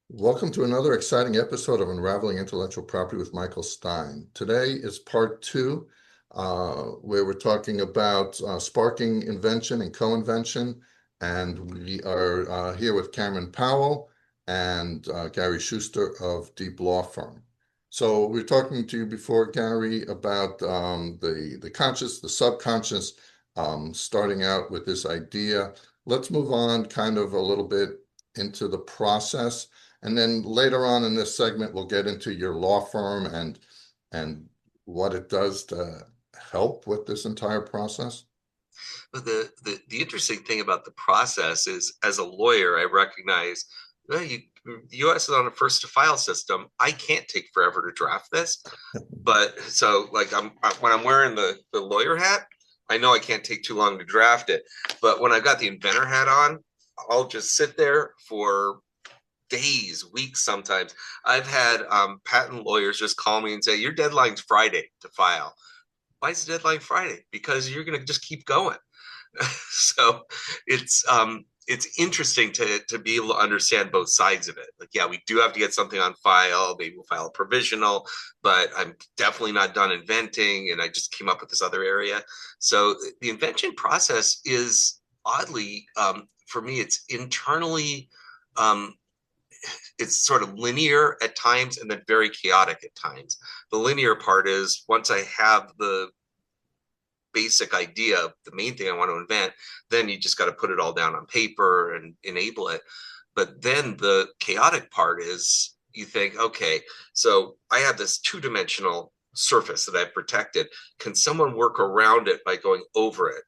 Welcome to another exciting episode of Unraveling Intellectual Property with Michael Stein. Today is part two, where we're talking about sparking invention and co-invention. And we are here with Cameron Powell and Gary Shuster of Deep Law Firm. So we were talking to you before, Gary, about the conscious, the subconscious, starting out with this idea. Let's move on kind of a little bit into the process. And then later on in this segment, we'll get into your law firm and what it does to help with this entire process. But the interesting thing about the process is, as a lawyer, I recognize the U.S. is on a first to file system. I can't take forever to draft this, but so like when I'm wearing the lawyer hat, I know I can't take too long to draft it. But when I've got the inventor hat on, I'll just sit there for days, weeks sometimes. I've had patent lawyers just call me and say, "Your deadline's Friday to file." Why is the deadline Friday? Because you're going to just keep going. So it's interesting to be able to understand both sides of it. Like, yeah, we do have to get something on file. Maybe we'll file a provisional, but I'm definitely not done inventing, and I just came up with this other area. So the invention process is oddly, for me, it's internally. Um, it's sort of linear at times and then very chaotic at times. The linear part is once I have the basic idea of the main thing I want to invent, then you just got to put it all down on paper and enable it. But then the chaotic part is you think, okay, so I have this two-dimensional surface that I've protected. Can someone work around it by going over it?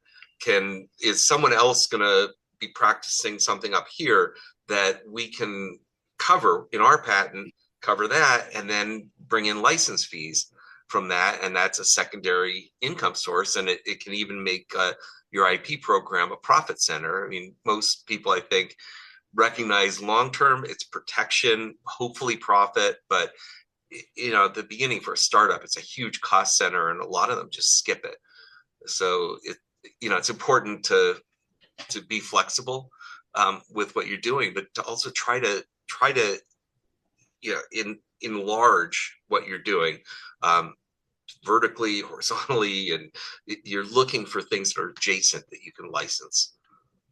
Is someone else going to be practicing something up here that we can cover in our patent, cover that, and then bring in license fees from that, and that's a secondary income source, and it can even make your IP program a profit center. I mean, most people, I think, recognize long term it's protection, hopefully profit, but at the beginning for a startup, it's a huge cost center, and a lot of them just skip it. So it's important to be flexible with what you're doing, but to also try to enlarge what you're doing, um, vertically, horizontally, and you're looking for things that are adjacent that you can license.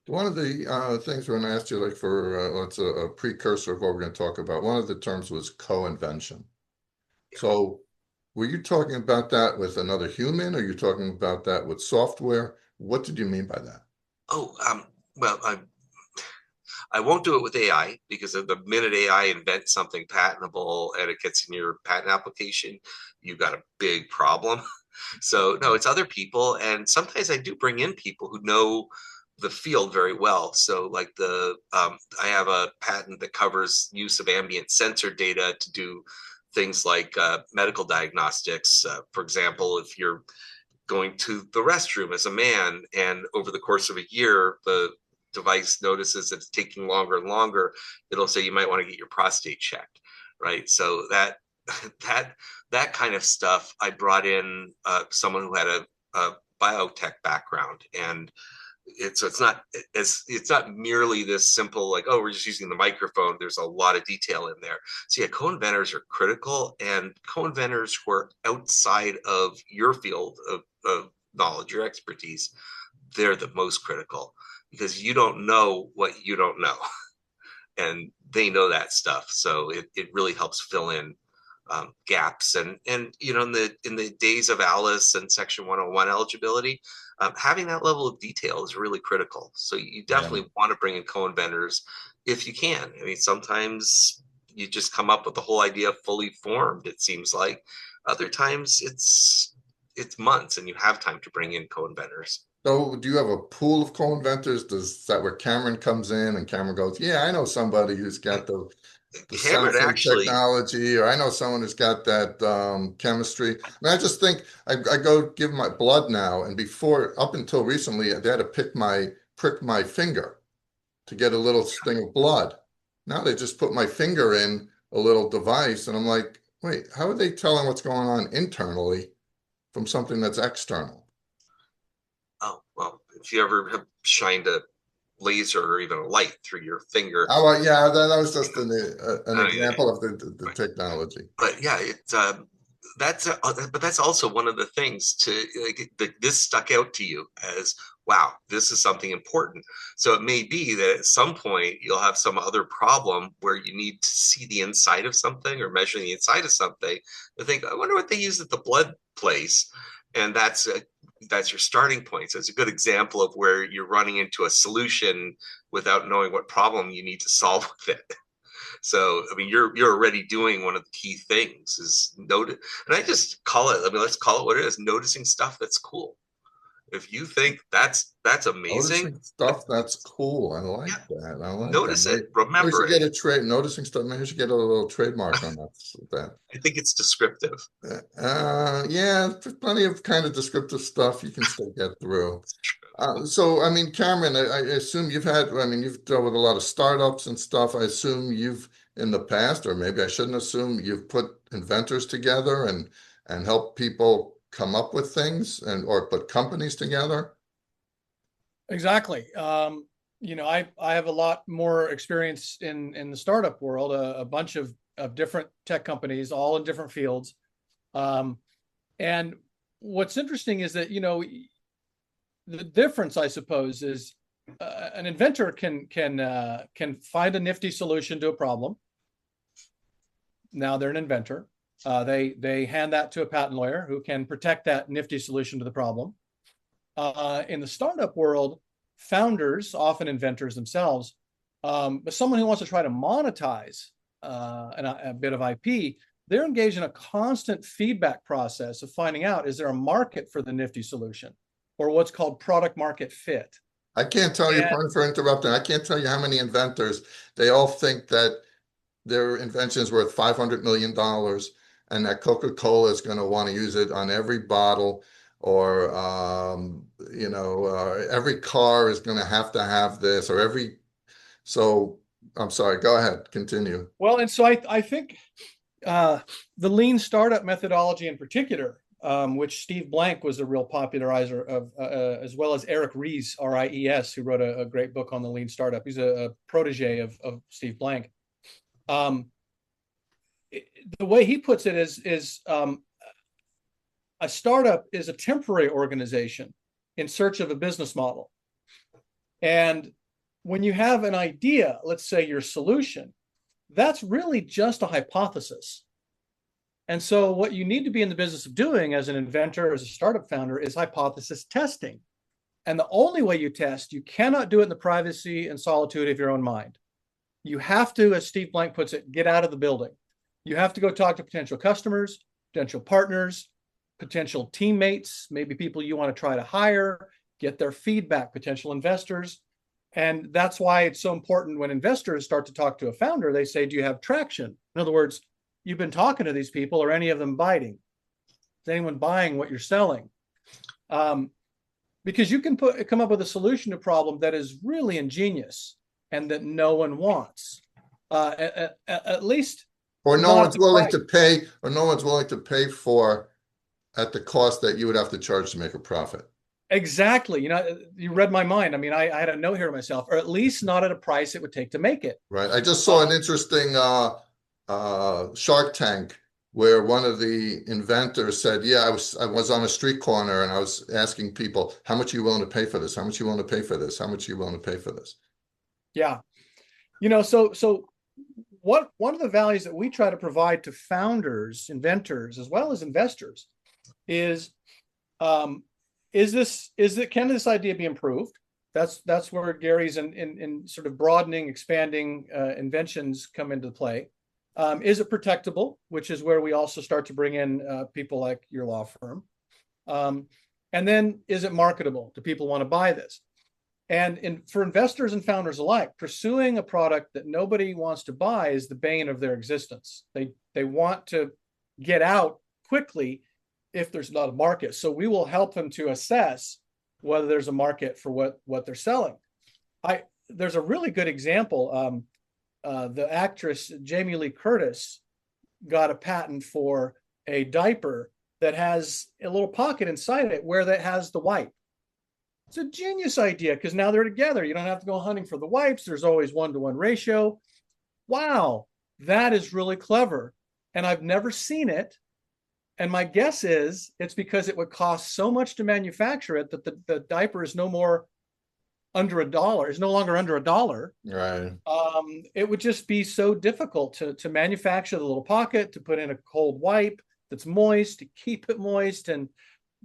One of the things we're going to ask you, like for let's a precursor of what we're going to talk about. One of the terms was co-invention. Yeah. So, were you talking about that with another human, or are you talking about that with software? What did you mean by that? Oh, well, I won't do it with AI because of the minute AI invents something patentable and it gets in your patent application, you've got a big problem. So no, it's other people, and sometimes I do bring in people who know the field very well. So like I have a patent that covers use of ambient sensor data to do things like medical diagnostics. For example, if you're going to the restroom as a man, and over the course of a year, the device notices that it's taking longer and longer, it'll say you might want to get your prostate checked, right? So that that kind of stuff, I brought in someone who had a biotech background, and it's not merely this simple like, oh, we're just using the microphone. There's a lot of detail in there. So yeah, co-inventors are critical, and co-inventors who are outside of your field of knowledge, your expertise, they're the most critical because you don't know what you don't know, and they know that stuff. So it really helps fill in gaps. And in the days of Alice and Section 101 eligibility, having that level of detail is really critical. So you Yeah. definitely want to bring in co-inventors if you can. I mean, sometimes you just come up with the whole idea fully formed, it seems like. Other times it's months and you have time to bring in co-inventors. So, do you have a pool of co-inventors? Does that where Cameron comes in and Cameron goes, yeah, I know somebody who's got the Cameron sensing actually, technology, or I know someone who's got that chemistry. I just think I go give my blood now, and before, up until recently, they had to prick my finger to get a little sting of blood. Now they just put my finger in a little device, and I'm like, wait, how are they telling what's going on internally from something that's external? oh, well, if you ever have shined a laser or even a light through your finger. Oh, well, yeah, that was just an I mean, example of the right. technology. But yeah, it's but that's also one of the things to this stuck out to you as wow, this is something important. So it may be that at some point you'll have some other problem where you need to see the inside of something or measure the inside of something. I think I wonder what they use at the blood place, and that's your starting point. So it's a good example of where you're running into a solution without knowing what problem you need to solve with it. So I mean, you're already doing one of the key things is notice, and I just call it. I mean, let's call it what it is: noticing stuff that's cool. If you think that's amazing, Noticing stuff that's cool. I like yeah, that. I like that. notice it, We remember should it. get a trade. Noticing stuff. Maybe we should get a little trademark on that. I think it's descriptive. Yeah, there's plenty of kind of descriptive stuff you can still get through. So, I mean, Cameron, I assume I mean, you've dealt with a lot of startups and stuff. I assume you've, in the past, or maybe I shouldn't assume, you've put inventors together and helped people come up with things or put companies together. Exactly. I have a lot more experience in the startup world, a bunch of different tech companies, all in different fields. And what's interesting is that, the difference, I suppose, is an inventor can find a nifty solution to a problem. Now they're an inventor. They hand that to a patent lawyer who can protect that nifty solution to the problem. In the startup world, founders, often inventors themselves, but someone who wants to try to monetize a bit of IP, they're engaged in a constant feedback process of finding out, is there a market for the nifty solution, or what's called product market fit? I can't tell you, And pardon for interrupting, I can't tell you how many inventors, they all think that their invention is worth $500 million and that Coca-Cola is going to want to use it on every bottle or, every car is going to have this or so I'm sorry, go ahead, continue. well, and so I think the lean startup methodology in particular, which Steve Blank was a real popularizer of, as well as Eric Ries, Ries, who wrote a great book on the lean startup. He's a protege of Steve Blank. The way he puts it is a startup is a temporary organization in search of a business model. And when you have an idea, let's say your solution, that's really just a hypothesis. And so what you need to be in the business of doing as an inventor, as a startup founder, is hypothesis testing. And the only way you test, you cannot do it in the privacy and solitude of your own mind. You have to, as Steve Blank puts it, get out of the building. You have to go talk to potential customers, potential partners, potential teammates, maybe people you want to try to hire, get their feedback, potential investors. And that's why it's so important when investors start to talk to a founder, they say, do you have traction? In other words, you've been talking to these people, are any of them biting? Is anyone buying what you're selling? Because you can come up with a solution to a problem that is really ingenious and that no one wants, at least Or no not at one's the willing price. to pay, or no one's willing to pay for at the cost that you would have to charge to make a profit. Exactly. You read my mind. I mean, I had a note here myself, or at least not at a price it would take to make it. Right. I just saw an interesting Shark Tank where one of the inventors said, "Yeah, I was on a street corner and I was asking people, how much are you willing to pay for this? How much are you willing to pay for this? How much are you willing to pay for this?" Yeah. So what one of the values that we try to provide to founders, inventors, as well as investors is can this idea be improved? That's where Gary's in sort of broadening, expanding inventions come into play. Is it protectable, which is where we also start to bring in people like your law firm. And then is it marketable? Do people want to buy this? And for investors and founders alike, pursuing a product that nobody wants to buy is the bane of their existence. They want to get out quickly if there's not a market. So we will help them to assess whether there's a market for what they're selling. There's a really good example. The actress Jamie Lee Curtis got a patent for a diaper that has a little pocket inside it where that has the wipe. It's a genius idea because now they're together. You don't have to go hunting for the wipes. There's always 1-to-1 ratio. Wow, that is really clever. And I've never seen it. And my guess is it's because it would cost so much to manufacture it that the diaper is no more under $1, is no longer under $1. Right. It would just be so difficult to manufacture the little pocket, to put in a cold wipe that's moist, to keep it moist, and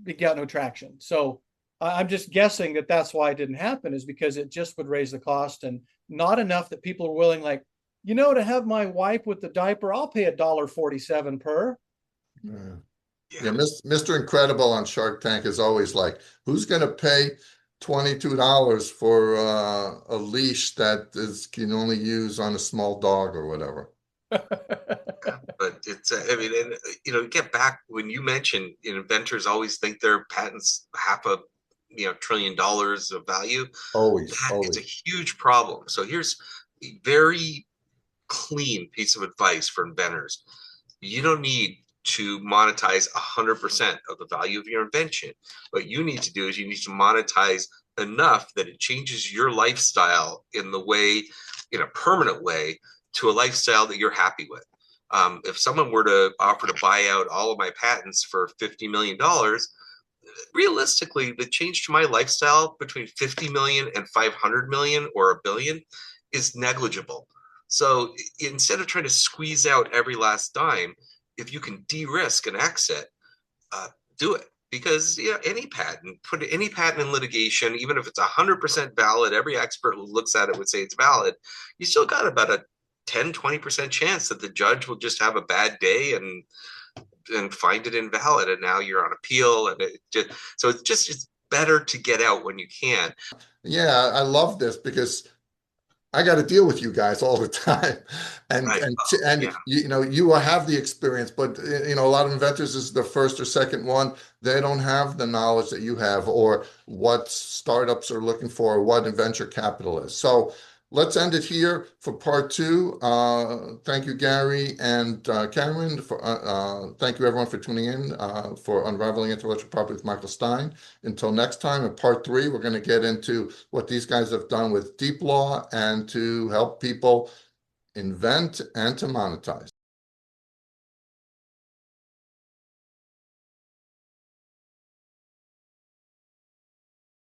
you got no traction. So I'm just guessing that that's why it didn't happen, is because it just would raise the cost, and not enough that people are willing, like, to have my wipe with the diaper, I'll pay $1.47 per. Yeah. Yeah. Yeah, Mr. Incredible on Shark Tank is always like, who's going to pay $22 for a leash that can only use on a small dog or whatever? But it's, I mean, and get back when you mentioned inventors always think their patents half a $1 trillion of value. Always, That always. is a huge problem. So here's a very clean piece of advice for inventors. You don't need to monetize 100% of the value of your invention. What you need to do is you need to monetize enough that it changes your lifestyle in a permanent way, to a lifestyle that you're happy with. If someone were to offer to buy out all of my patents for $50 million, realistically, the change to my lifestyle between 50 million and 500 million or $1 billion is negligible. So instead of trying to squeeze out every last dime, if you can de-risk an exit, do it. Because put any patent in litigation, even if it's 100% valid, every expert who looks at it would say it's valid, you still got about a 10-20% chance that the judge will just have a bad day and find it invalid, and now you're on appeal, and it's better to get out when you can. Yeah, I love this because I got to deal with you guys all the time, and Right. and Yeah. you have the experience, but a lot of inventors, this is the first or second one. They don't have the knowledge that you have, or what startups are looking for, or what venture capital is. So let's end it here for part two. Thank you, Gary and Cameron. Thank you, everyone, for tuning in for Unraveling Intellectual Property with Michael Stein. Until next time, in part three, we're going to get into what these guys have done with deep law and to help people invent and to monetize.